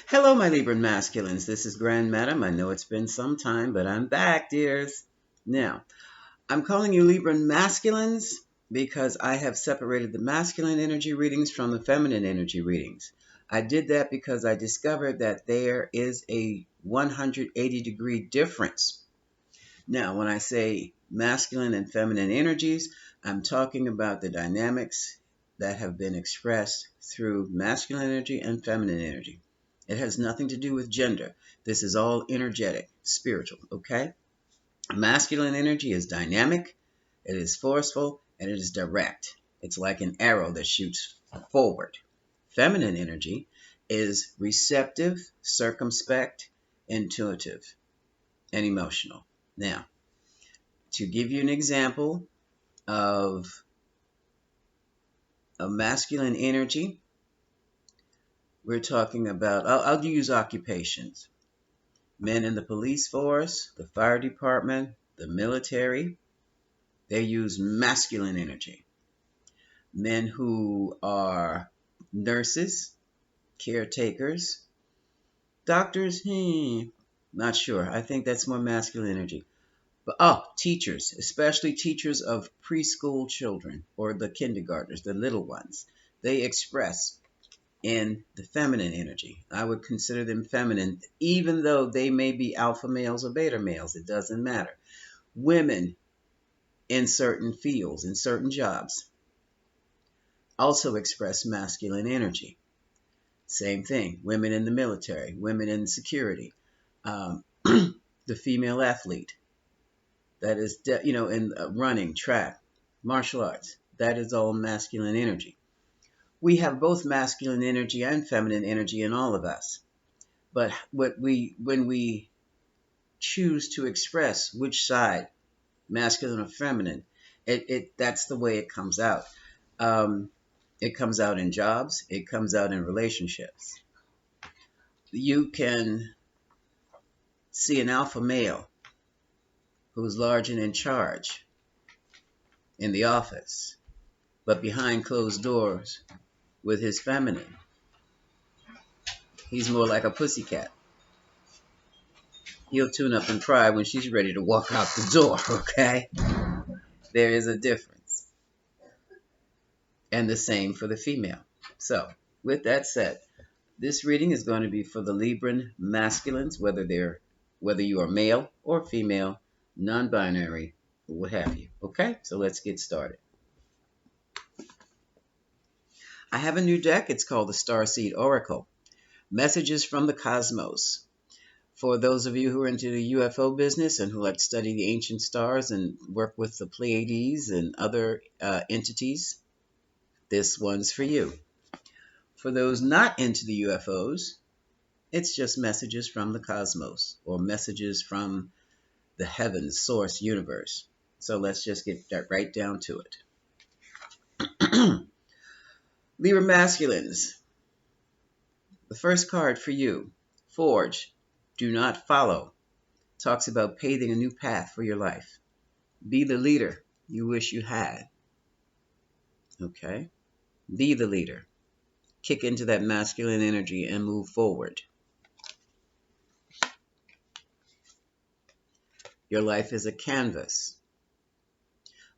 Hello, my Libra masculines. This is Grand Madam. I know it's been some time, but I'm back, dears. Now, I'm calling you Libra masculines because I have separated the masculine energy readings from the feminine energy readings. I did that because I discovered that there is a 180-degree difference. Now, when I say masculine and feminine energies, I'm talking about the dynamics that have been expressed through masculine energy and feminine energy. It has nothing to do with gender. This is all energetic, spiritual, okay? Masculine energy is dynamic, it is forceful, and it is direct. It's like an arrow that shoots forward. Feminine energy is receptive, circumspect, intuitive, and emotional. Now, to give you an example of a masculine energy, we're talking about, I'll use occupations. Men in the police force, the fire department, the military, they use masculine energy. Men who are nurses, caretakers, doctors, not sure. I think that's more masculine energy. But teachers, especially teachers of preschool children or the kindergartners, the little ones, they express in the feminine energy. I would consider them feminine, even though they may be alpha males or beta males. It doesn't matter. Women in certain fields, in certain jobs, also express masculine energy. Same thing. Women in the military, women in security, the female athlete. That is, in running, track, martial arts. That is all masculine energy. We have both masculine energy and feminine energy in all of us. But when we choose to express which side, masculine or feminine, that's the way it comes out. It comes out in jobs. It comes out in relationships. You can see an alpha male who's large and in charge in the office, but behind closed doors with his feminine, he's more like a pussycat. He'll tune up and cry when she's ready to walk out the door, okay? There is a difference. And the same for the female. So, with that said, this reading is going to be for the Libran masculines, whether you are male or female, non-binary, what have you. Okay? So let's get started. I have a new deck. It's called the Starseed Oracle. Messages from the Cosmos. For those of you who are into the UFO business and who like to study the ancient stars and work with the Pleiades and other entities, this one's for you. For those not into the UFOs, it's just messages from the cosmos or messages from the heavens, source, universe. So let's just get right down to it. Libra masculines, the first card for you, Forge, do not follow. Talks about paving a new path for your life. Be the leader you wish you had. Okay? Be the leader. Kick into that masculine energy and move forward. Your life is a canvas.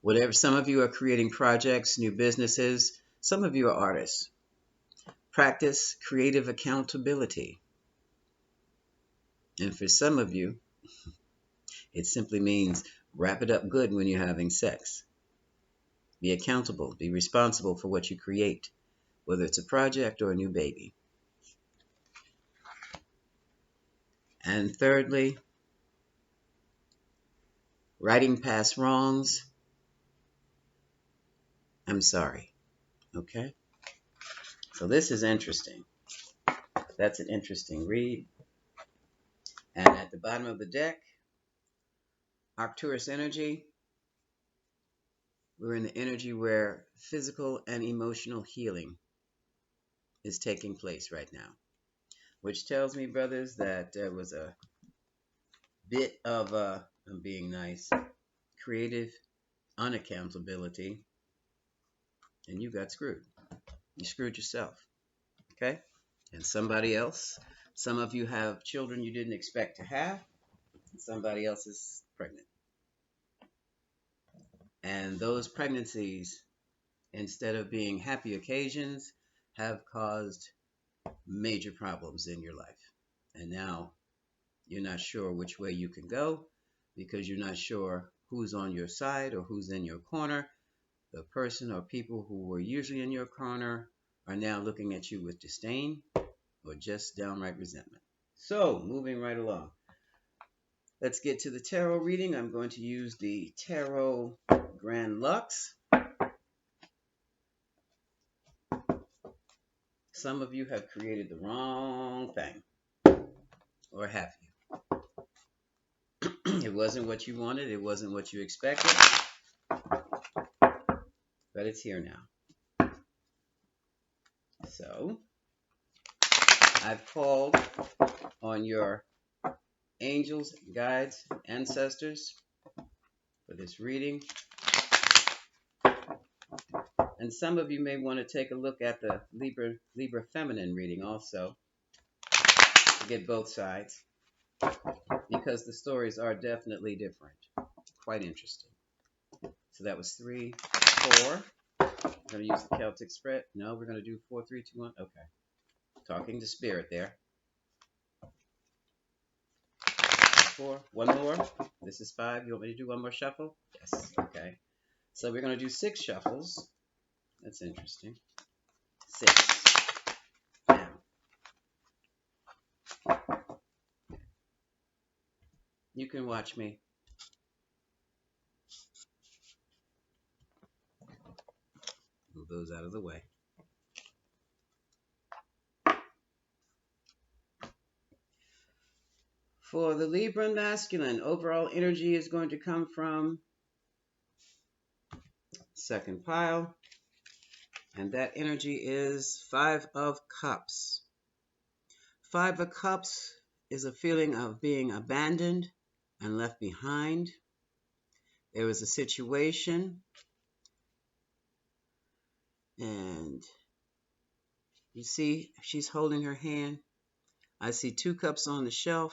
Whatever, some of you are creating projects, new businesses. Some of you are artists. Practice creative accountability. And for some of you, it simply means wrap it up good when you're having sex. Be accountable. Be responsible for what you create, whether it's a project or a new baby. And thirdly, righting past wrongs. I'm sorry. Okay? So this is interesting. That's an interesting read. And at the bottom of the deck, Arcturus energy. We're in the energy where physical and emotional healing is taking place right now, which tells me, brothers, that there was a bit of, I'm being nice, creative unaccountability, and you got screwed. You screwed yourself, okay? And somebody else Some of you have children you didn't expect to have. Somebody else is pregnant. And those pregnancies, instead of being happy occasions, have caused major problems in your life. And now you're not sure which way you can go because you're not sure who's on your side or who's in your corner. The person or people who were usually in your corner are now looking at you with disdain or just downright resentment. So, moving right along. Let's get to the tarot reading. I'm going to use the Tarot Grand Lux. Some of you have created the wrong thing, or have you? It wasn't what you wanted, it wasn't what you expected, but it's here now. So, I've called on your angels, guides, ancestors for this reading. And some of you may want to take a look at the Libra feminine reading also to get both sides, because the stories are definitely different. Quite interesting. So that was 3, 4. We're going to use the Celtic spread. No, we're going to do 4, 3, 2, 1. Okay. Talking to spirit there. 4. One more. This is 5. You want me to do one more shuffle? Yes. Okay. So we're going to do 6 shuffles. That's interesting. 6. Now, you can watch me. Move those out of the way. For the Libra masculine, overall energy is going to come from second pile. And that energy is 5 of Cups. 5 of Cups is a feeling of being abandoned and left behind. There was a situation, and you see she's holding her hand. I see 2 cups on the shelf.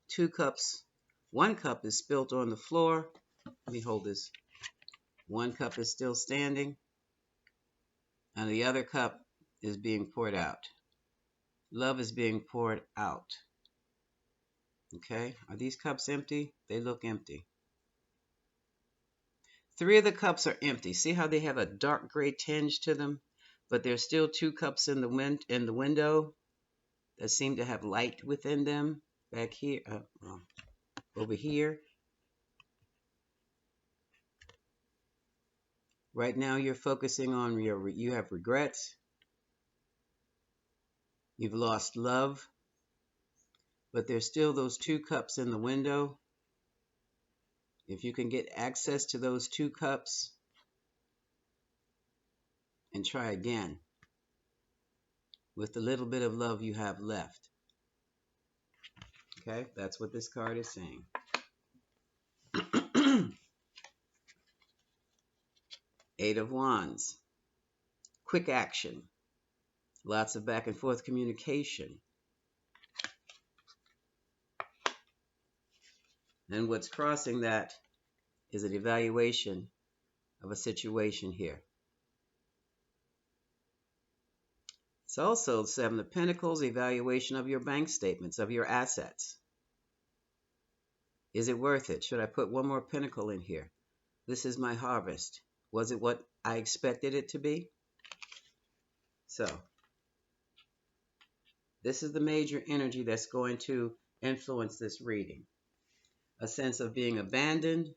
2 cups. 1 cup is spilled on the floor. Let me hold this. 1 cup is still standing, and the other cup is being poured out. Love is being poured out. Okay, are these cups empty? They look empty. 3 of the cups are empty. See how they have a dark gray tinge to them? But there's still 2 cups in the window that seem to have light within them. Back here, over here. Right now you're focusing on you have regrets. You've lost love. But there's still those 2 cups in the window. If you can get access to those 2 cups and try again with the little bit of love you have left. Okay, that's what this card is saying. Eight of Wands. Quick action. Lots of back and forth communication. And what's crossing that is an evaluation of a situation here. It's also 7 of Pentacles, evaluation of your bank statements, of your assets. Is it worth it? Should I put one more pentacle in here? This is my harvest. Was it what I expected it to be? So, this is the major energy that's going to influence this reading. A sense of being abandoned,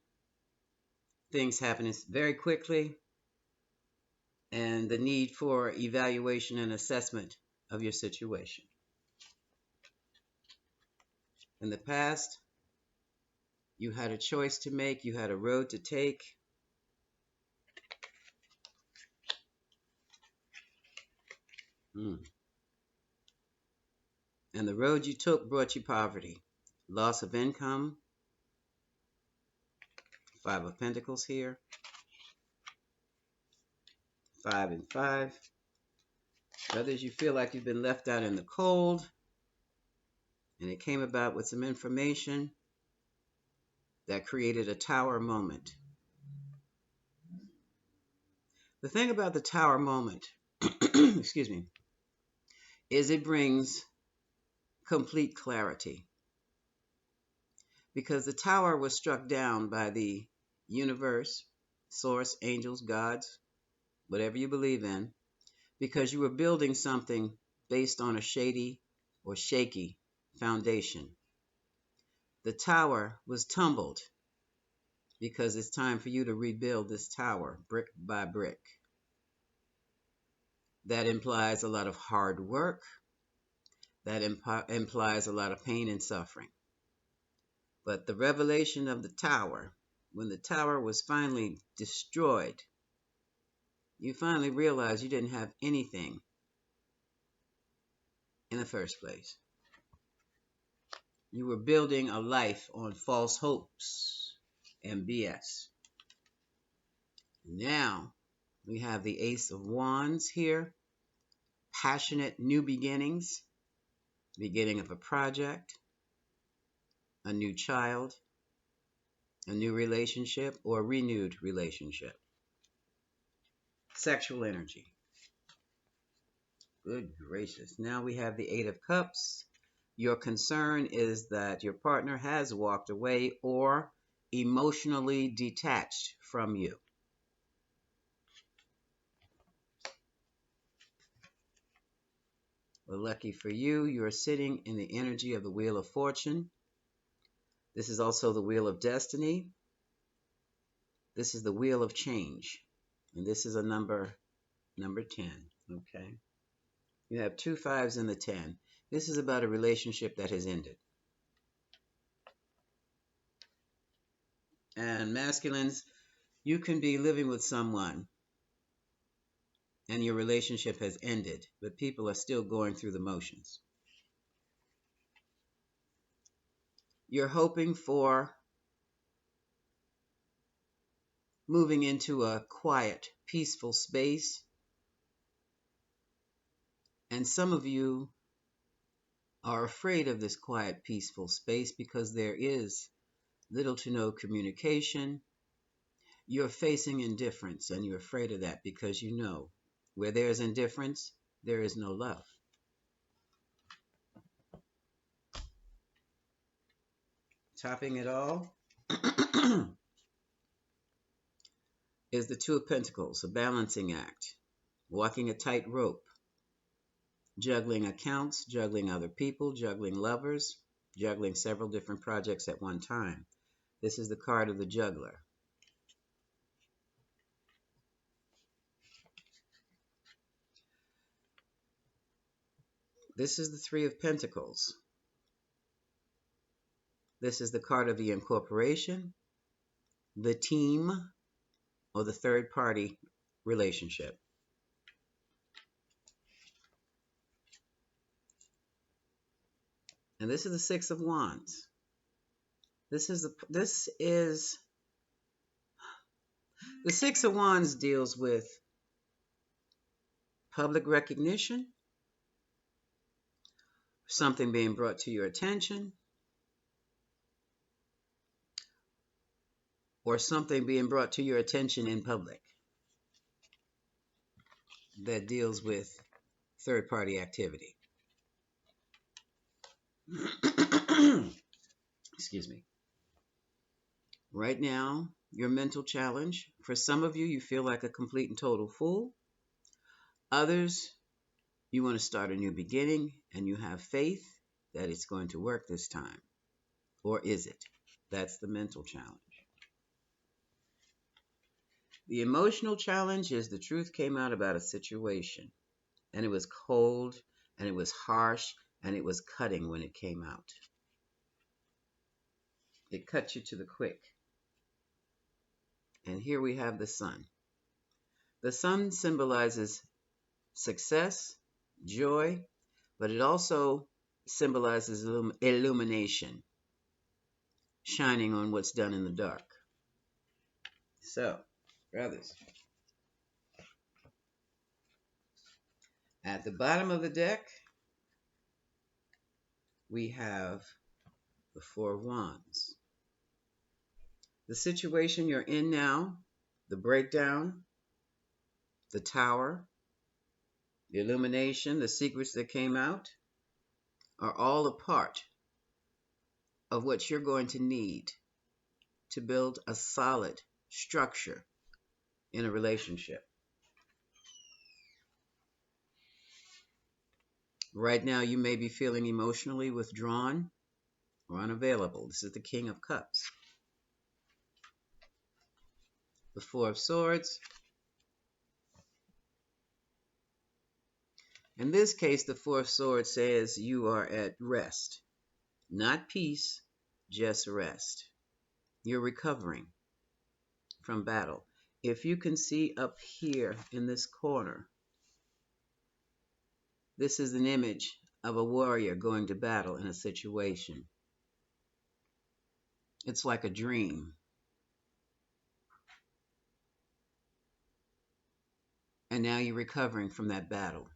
things happening very quickly, and the need for evaluation and assessment of your situation. In the past, you had a choice to make, you had a road to take. And the road you took brought you poverty, loss of income. 5 of Pentacles here. 5 and 5. Others, you feel like you've been left out in the cold. And it came about with some information that created a tower moment. The thing about the tower moment, excuse me, is it brings complete clarity. Because the tower was struck down by the universe, source, angels, gods, whatever you believe in, because you were building something based on a shady or shaky foundation. The tower was tumbled because it's time for you to rebuild this tower brick by brick. That implies a lot of hard work. That implies a lot of pain and suffering. But the revelation of the tower, when the tower was finally destroyed, you finally realized you didn't have anything in the first place. You were building a life on false hopes and BS. Now we have the Ace of Wands here. Passionate new beginnings, beginning of a project, a new child, a new relationship, or a renewed relationship. Sexual energy. Good gracious. Now we have the Eight of Cups. Your concern is that your partner has walked away or emotionally detached from you. Well, lucky for you, you are sitting in the energy of the Wheel of Fortune. This is also the Wheel of Destiny. This is the Wheel of Change. And this is a number 10. Okay. You have 2 5s in the 10. This is about a relationship that has ended. And masculines, you can be living with someone and your relationship has ended, but people are still going through the motions. You're hoping for moving into a quiet, peaceful space. And some of you are afraid of this quiet, peaceful space because there is little to no communication. You're facing indifference, and you're afraid of that because you know where there is indifference, there is no love. Topping it all is the Two of Pentacles, a balancing act, walking a tightrope, juggling accounts, juggling other people, juggling lovers, juggling several different projects at one time. This is the card of the juggler. This is the Three of Pentacles. This is the card of the incorporation, the team, or the third party relationship. And this is the Six of Wands. The Six of Wands deals with public recognition, something being brought to your attention, or something being brought to your attention in public that deals with third-party activity. Excuse me. Right now, your mental challenge, for some of you, you feel like a complete and total fool. Others, you want to start a new beginning and you have faith that it's going to work this time. Or is it? That's the mental challenge. The emotional challenge is the truth came out about a situation, and it was cold, and it was harsh, and it was cutting when it came out. It cut you to the quick. And here we have the sun. The sun symbolizes success, joy, but it also symbolizes illumination, shining on what's done in the dark. So, brothers, at the bottom of the deck, we have the Four of Wands. The situation you're in now, the breakdown, the Tower, the illumination, the secrets that came out, are all a part of what you're going to need to build a solid structure in a relationship. Right now, you may be feeling emotionally withdrawn or unavailable. This is the King of Cups. The Four of Swords. In this case, the Four of Swords says you are at rest. Not peace, just rest. You're recovering from battle. If you can see up here in this corner, this is an image of a warrior going to battle in a situation. It's like a dream. And now you're recovering from that battle.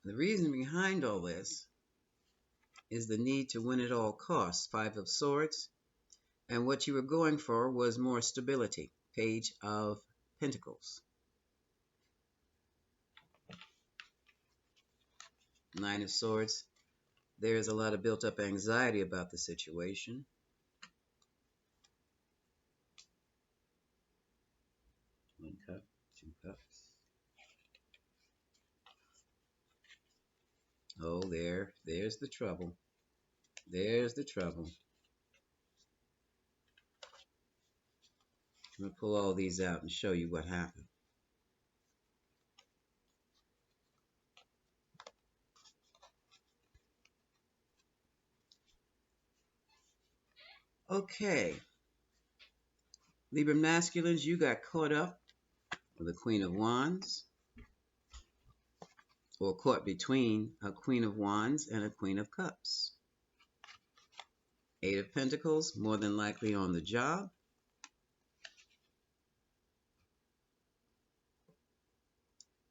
The reason behind all this is the need to win at all costs. Five of Swords. And what you were going for was more stability. Page of Pentacles. Nine of Swords. There's a lot of built-up anxiety about the situation. One cup, two cups. Oh, there's the trouble. There's the trouble. I'm going to pull all these out and show you what happened. Okay. Libra masculines, you got caught up with the Queen of Wands, or caught between a Queen of Wands and a Queen of Cups. Eight of Pentacles, more than likely on the job.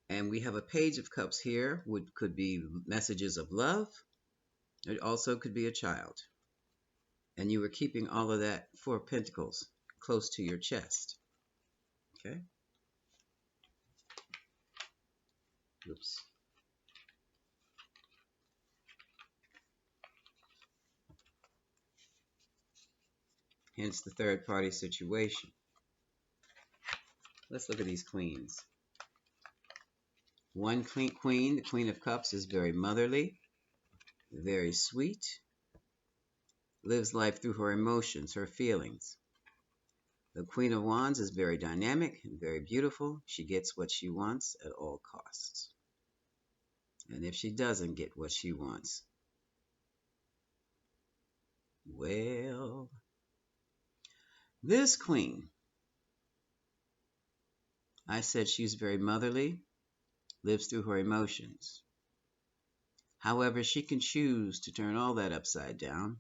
And we have a Page of Cups here, which could be messages of love. It also could be a child. And you were keeping all of that Four of Pentacles close to your chest. Okay? Oops. Hence the third party situation. Let's look at these queens. One queen, the Queen of Cups, is very motherly, very sweet, lives life through her emotions, her feelings. The Queen of Wands is very dynamic and very beautiful. She gets what she wants at all costs. And if she doesn't get what she wants, well, this queen, I said she's very motherly, lives through her emotions. However, she can choose to turn all that upside down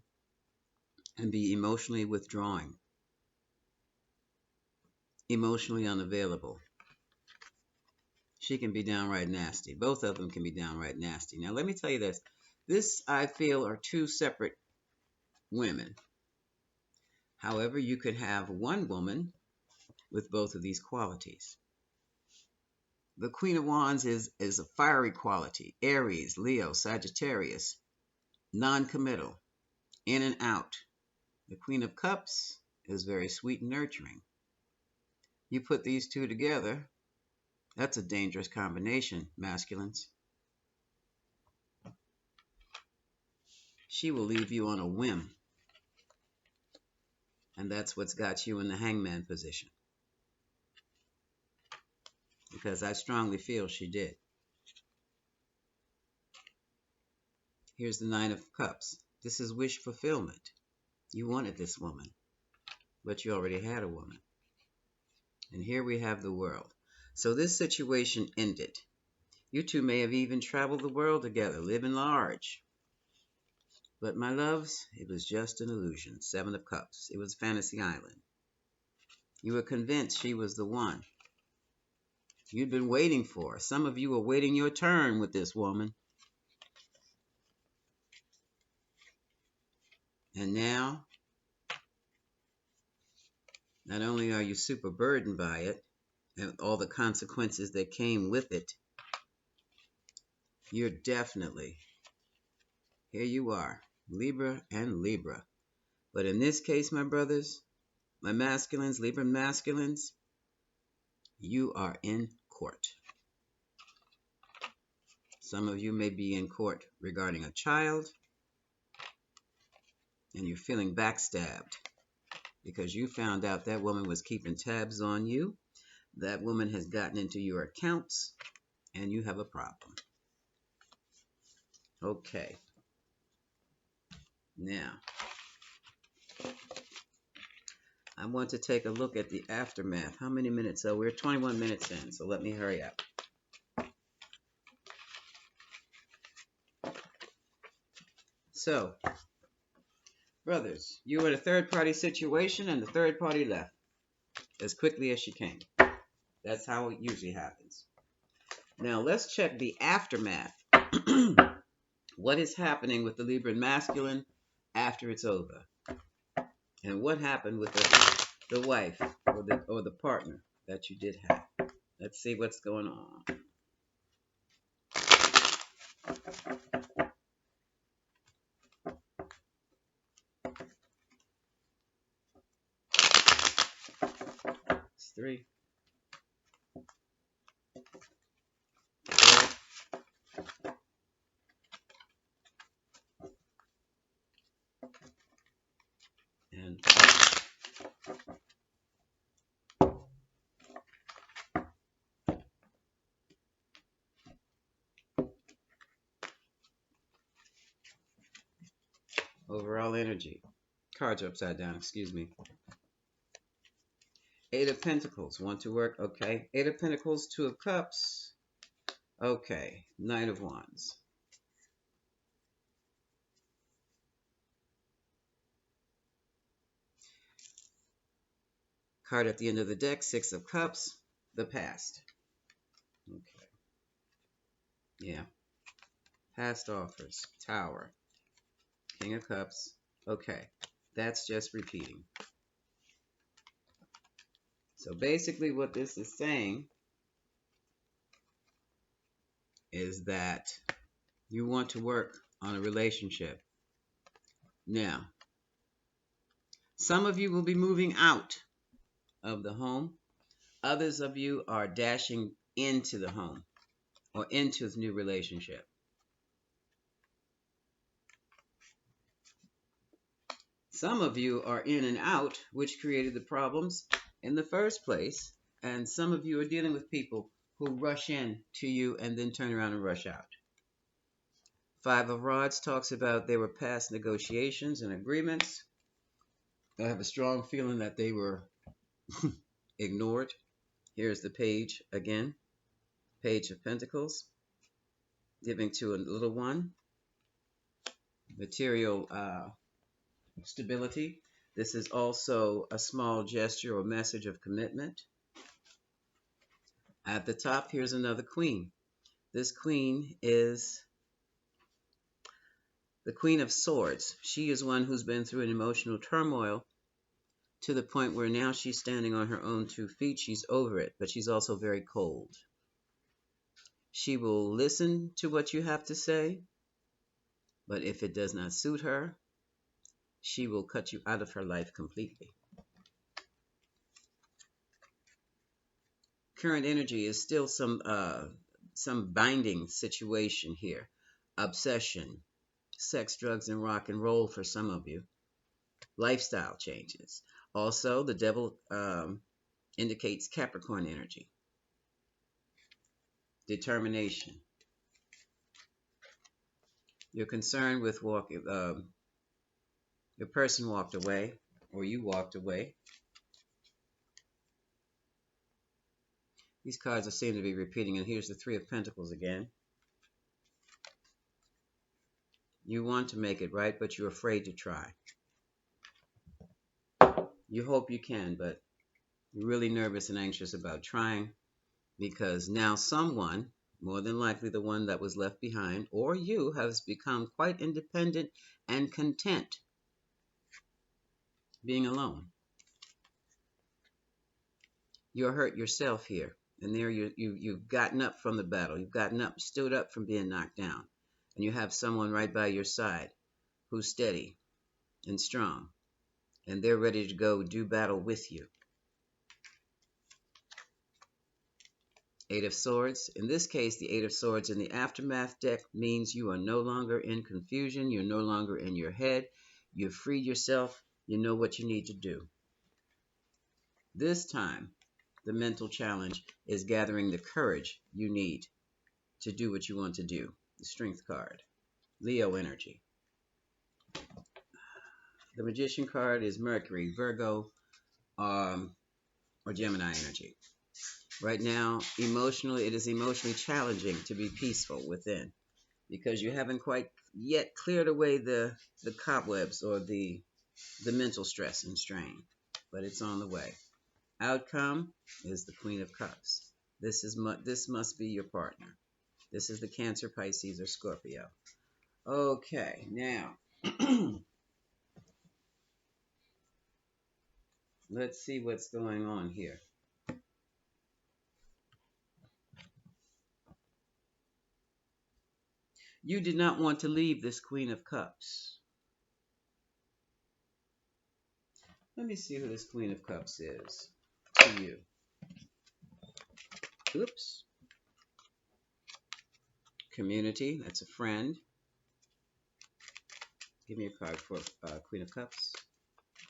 and be emotionally withdrawing, emotionally unavailable. She can be downright nasty. Both of them can be downright nasty. Now, let me tell you this. This, I feel, are two separate women. However, you could have one woman with both of these qualities. The Queen of Wands is a fiery quality. Aries, Leo, Sagittarius. Non-committal. In and out. The Queen of Cups is very sweet and nurturing. You put these two together, that's a dangerous combination, masculines. She will leave you on a whim. And that's what's got you in the hangman position. Because I strongly feel she did. Here's the Nine of Cups. This is wish fulfillment. You wanted this woman, but you already had a woman. And here we have the World. So this situation ended. You two may have even traveled the world together, living large. But my loves, it was just an illusion. Seven of Cups. It was Fantasy Island. You were convinced she was the one you'd been waiting for. Some of you were waiting your turn with this woman. And now, not only are you super burdened by it and all the consequences that came with it, you're definitely, here you are, Libra and Libra. But in this case, my brothers, my masculines, Libra masculines, you are in court. Some of you may be in court regarding a child, and you're feeling backstabbed because you found out that woman was keeping tabs on you. That woman has gotten into your accounts, and you have a problem. Okay. Now, I want to take a look at the aftermath. How many minutes? So we're 21 minutes in, so let me hurry up. So, brothers, you were in a third-party situation, and the third party left as quickly as she came. That's how it usually happens. Now, let's check the aftermath. What is happening with the Libra masculine after it's over? And what happened with the wife or the partner that you did have? Let's see what's going on. It's 3, 4, and overall energy. Cards are upside down, excuse me. 8 of Pentacles, want to work, okay. 8 of Pentacles, 2 of Cups, okay. Knight of Wands. Card at the end of the deck, 6 of Cups, the past. Okay. Yeah. Past offers, Tower, King of Cups. Okay. That's just repeating. So basically what this is saying is that you want to work on a relationship. Now, some of you will be moving out of the home. Others of you are dashing into the home or into this new relationship. Some of you are in and out, which created the problems in the first place. And some of you are dealing with people who rush in to you and then turn around and rush out. 5 of Rods talks about there were past negotiations and agreements. I have a strong feeling that they were ignored. Here's the page again. Page of Pentacles. Giving to a little one. Material stability. This is also a small gesture or message of commitment. At the top, here's another queen. This queen is the Queen of Swords. She is one who's been through an emotional turmoil to the point where now she's standing on her own 2 feet. She's over it, but she's also very cold. She will listen to what you have to say, but if it does not suit her, she will cut you out of her life completely. Current energy is still some binding situation here. Obsession, sex, drugs, and rock and roll for some of you. Lifestyle changes. Also, the devil indicates Capricorn energy. Determination. You're concerned with walking. Your person walked away, or you walked away. These cards seem to be repeating, and here's the 3 of Pentacles again. You want to make it right, but you're afraid to try. You hope you can, but you're really nervous and anxious about trying because now someone, more than likely the one that was left behind, or you, has become quite independent and content being alone. You're hurt yourself here. And there you've gotten up from the battle. You've gotten up, stood up from being knocked down. And you have someone right by your side who's steady and strong. And they're ready to go do battle with you. Eight of Swords. In this case, the Eight of Swords in the Aftermath deck means you are no longer in confusion. You're no longer in your head. You've freed yourself. You know what you need to do. This time, the mental challenge is gathering the courage you need to do what you want to do. The Strength card. Leo energy. The Magician card is Mercury, Virgo, or Gemini energy. Right now, emotionally, it is emotionally challenging to be peaceful within because you haven't quite yet cleared away the cobwebs or the mental stress and strain, but it's on the way. Outcome is the Queen of Cups. This must be your partner. This is the Cancer, Pisces, or Scorpio. Okay, now let's see what's going on here. You did not want to leave this Queen of Cups. Let me see who this Queen of Cups is to you. Oops. Community, that's a friend. Give me a card for Queen of Cups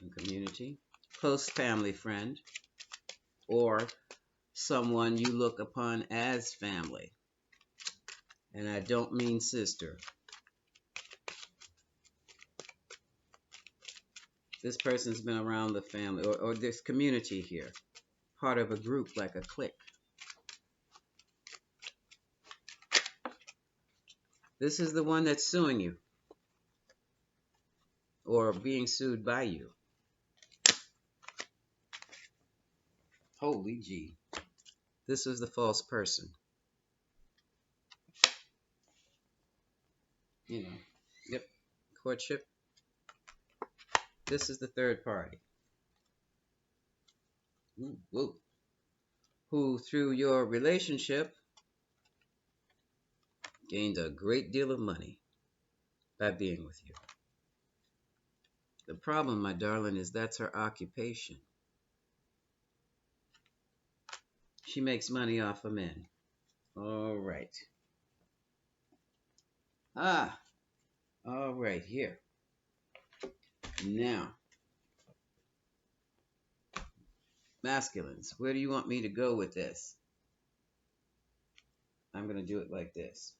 and community. Close family friend, or someone you look upon as family. And I don't mean sister. This person's been around the family, or this community here, part of a group like a clique. This is the one that's suing you, or being sued by you. Holy gee. This is the false person. You know, yep, courtship. This is the third party. Ooh, whoa. Who, through your relationship, gained a great deal of money by being with you. The problem, my darling, is that's her occupation. She makes money off of men. All right. All right, here. Now, masculines, where do you want me to go with this? I'm going to do it like this.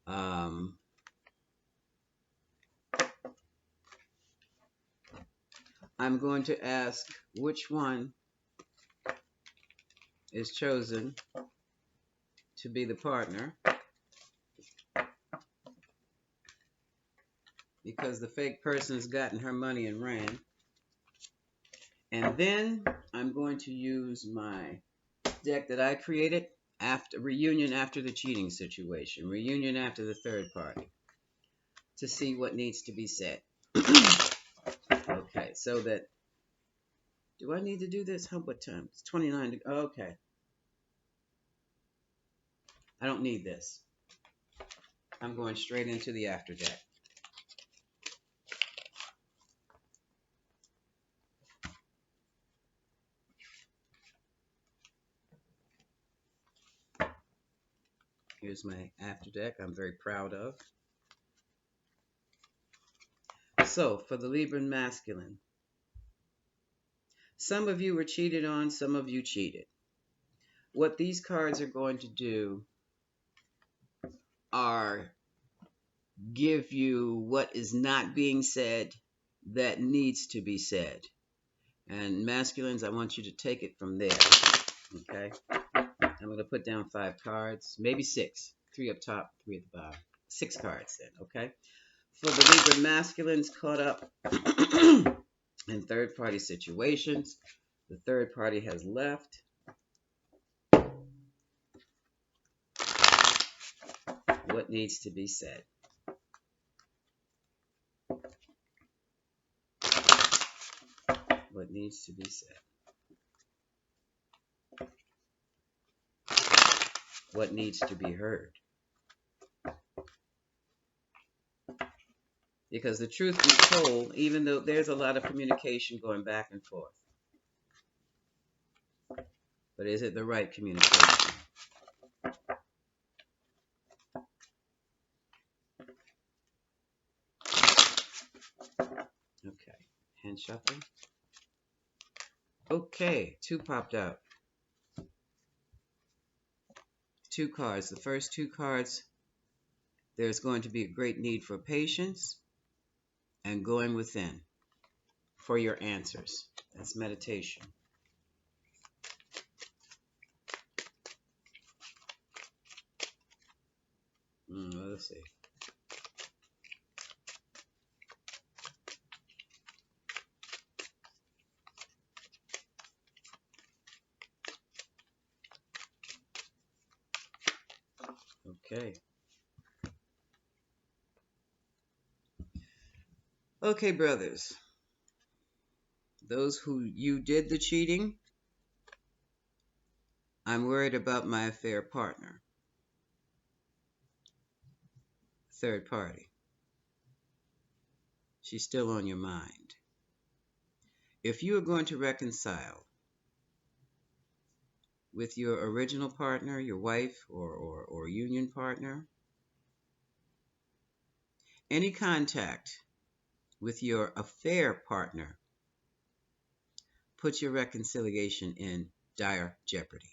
I'm going to ask which one is chosen to be the partner, because the fake person's gotten her money and ran. And then I'm going to use my deck that I created, after reunion after the cheating situation, reunion after the third party, to see what needs to be said. Okay, so that, do I need to do this? What time? It's 29. Okay. I don't need this. I'm going straight into the after deck. Here's my after deck I'm very proud of. So, for the Libra masculine, some of you were cheated on, some of you cheated. What these cards are going to do are give you what is not being said that needs to be said. And masculines, I want you to take it from there. Okay? I'm going to put down 5 cards, maybe 6. 3 up top, 3 at the bottom. 6 cards then, okay? For the Libra masculines caught up in third party situations, the third party has left. What needs to be said? What needs to be said? What needs to be heard? Because the truth be told, even though there's a lot of communication going back and forth, but is it the right communication? Okay, hand shuffling. Okay, 2 popped out. 2 cards. The first 2 cards, there's going to be a great need for patience and going within for your answers. That's meditation. Let's see. Okay. Okay, brothers. Those who you did the cheating, I'm worried about my affair partner. Third party. She's still on your mind. If you are going to reconcile with your original partner, your wife or union partner, any contact with your affair partner puts your reconciliation in dire jeopardy.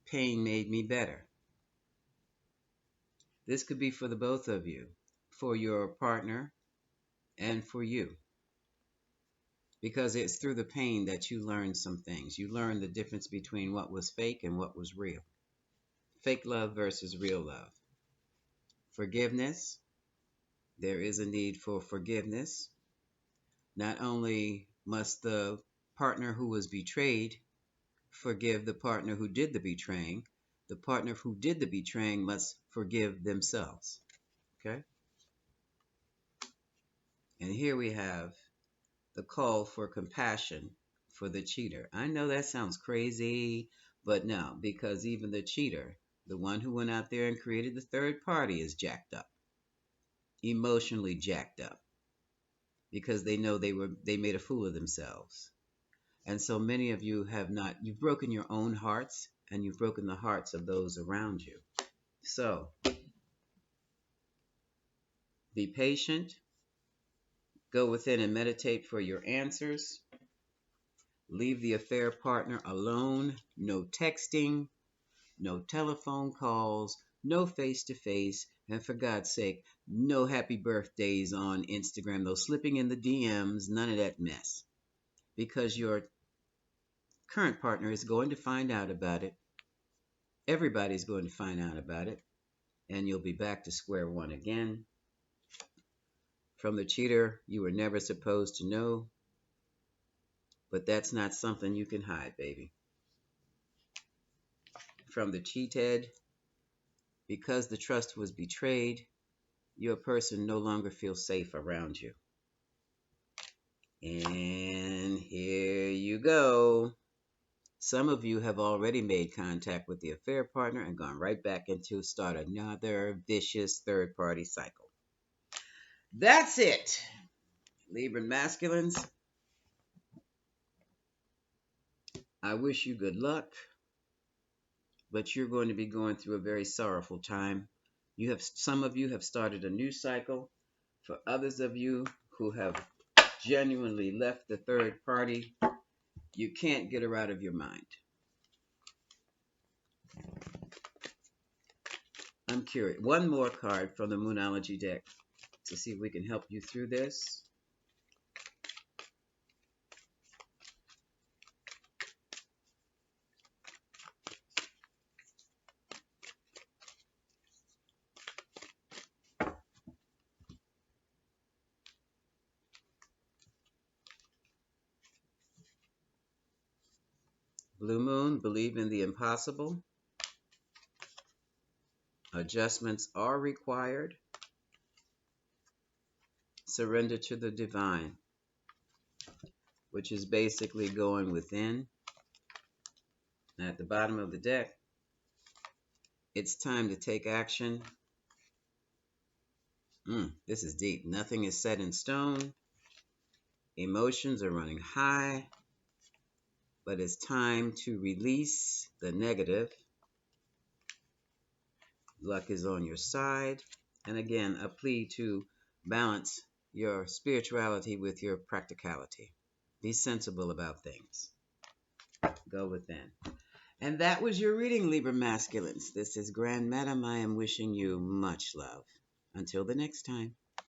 Pain made me better. This could be for the both of you, for your partner and for you. Because it's through the pain that you learn some things. You learn the difference between what was fake and what was real. Fake love versus real love. Forgiveness. There is a need for forgiveness. Not only must the partner who was betrayed forgive the partner who did the betraying, the partner who did the betraying must forgive themselves. Okay? And here we have the call for compassion for the cheater. I know that sounds crazy, but no, because even the cheater, the one who went out there and created the third party, is jacked up, emotionally jacked up, because they know they made a fool of themselves. And so many of you you've broken your own hearts and you've broken the hearts of those around you. So be patient, go within and meditate for your answers. Leave the affair partner alone. No texting, no telephone calls, no face-to-face, and for God's sake, no happy birthdays on Instagram, no slipping in the DMs, none of that mess. Because your current partner is going to find out about it. Everybody's going to find out about it, and you'll be back to square one again. From the cheater, you were never supposed to know, but that's not something you can hide, baby. From the cheated, because the trust was betrayed, your person no longer feels safe around you. And here you go. Some of you have already made contact with the affair partner and gone right back into start another vicious third-party cycle. That's it, Libra masculines. I wish you good luck, but you're going to be going through a very sorrowful time. Some of you have started a new cycle. For others of you who have genuinely left the third party, you can't get her out of your mind. I'm curious. One more card from the Moonology deck to see if we can help you through this. Blue moon, believe in the impossible. Adjustments are required. Surrender to the divine, which is basically going within. At the bottom of the deck, it's time to take action. This is deep. Nothing is set in stone. Emotions are running high, but it's time to release the negative. Luck is on your side. And again, a plea to balance your spirituality with your practicality. Be sensible about things. Go within. And that was your reading, Libra Masculines. This is Grand Madam. I am wishing you much love. Until the next time.